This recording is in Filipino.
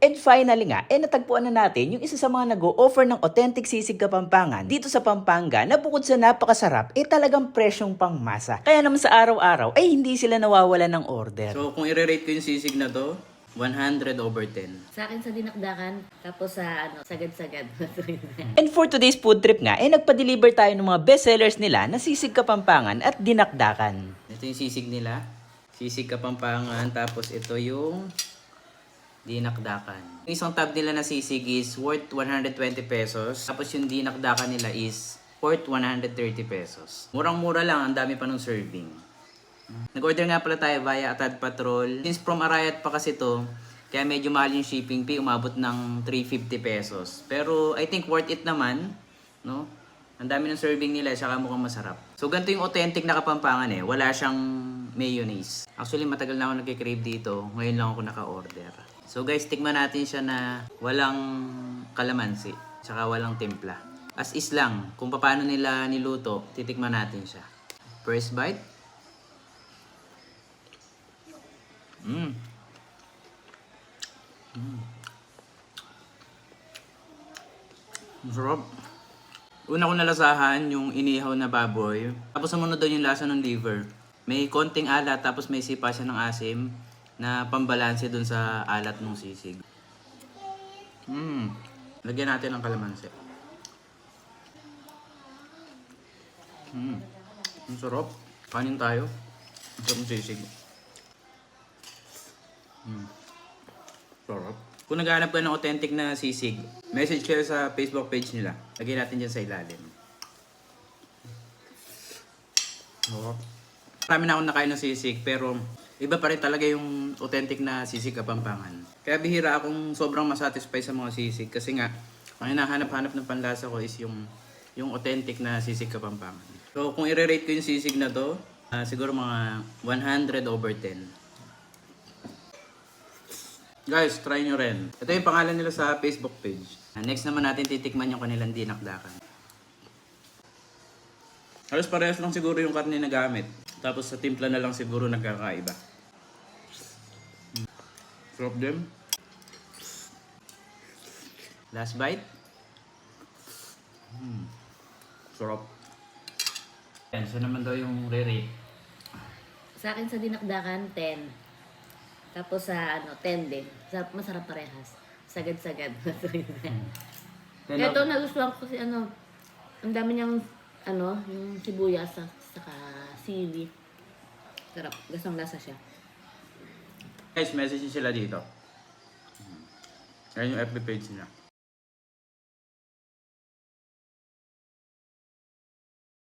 And finally nga, natagpuan na natin yung isa sa mga nag-o-offer ng authentic sisig Kapampangan dito sa Pampanga na bukod sa napakasarap, talagang presyong pangmasa. Kaya naman sa araw-araw ay hindi sila nawawala ng order. So kung i-rate ko yung sisig na to, 100/10. Sa akin sa dinakdakan, tapos sa sagad-sagad. And for today's food trip nga, nagpa-deliver tayo ng mga bestsellers nila na sisig Kapampangan at dinakdakan. Ito yung sisig nila. Sisig Kapampangan. Tapos ito yung dinakdakan. Yung isang tab nila na sisig is worth 120 pesos. Tapos yung dinakdakan nila is worth 130 pesos. Murang-mura lang. Ang dami pa ng serving. Nag-order nga pala tayo via Atad Patrol. Since from Arayat pa kasi to, kaya medyo mahal yung shipping fee. Umabot ng 350 pesos. Pero I think worth it naman. No? Ang dami ng serving nila, saka mukhang masarap. So, ganito yung authentic na Kapampangan eh. Wala siyang mayonnaise. Actually, matagal na ako nagkikrave dito. Ngayon lang ako naka-order. So guys, tikman natin siya na walang kalamansi. Saka walang timpla. As is lang, kung paano nila niluto, titikman natin siya. First bite. Masarap. Una ko nalasahan yung inihaw na baboy. Tapos sumunod doon yung lasa ng liver. May konting alat, tapos may sipa siya ng asim na pambalanse dun sa alat ng sisig. Lagyan natin ng kalamansi. Ang sarap. Kanin tayo. Ang sarap ng sisig. Sarap. Kung naghahanap ka ng authentic na sisig, message kayo sa Facebook page nila. Lagyan natin dyan sa ilalim. Sarap. Marami na akong nakain ng sisig, pero iba pa rin talaga yung authentic na sisig Kapampangan. Kaya bihira akong sobrang masatisfy sa mga sisig kasi nga, ang hinahanap-hanap ng panlasa ko is yung authentic na sisig Kapampangan. So kung i-rate ko yung sisig na to, siguro mga 100/10. Guys, try nyo rin. Ito yung pangalan nila sa Facebook page. Next naman natin titikman yung kanilang dinakdakan. Halos parehas lang siguro yung karne na gamit. Tapos sa timpla na lang siguro nagkakaiba. Sarap din. Last bite. Sarap. Yan, so naman daw yung re-rate. Sa akin sa dinakdakan, 10. Tapos sa 10 din. Masarap parehas. Sagad-sagad. Ito nagustuhan ko kasi ang dami niyang yung sibuyas saka sili. Sarap. Gasang lasa siya. Guys, message nyo sila dito. Yan yung FB page nila.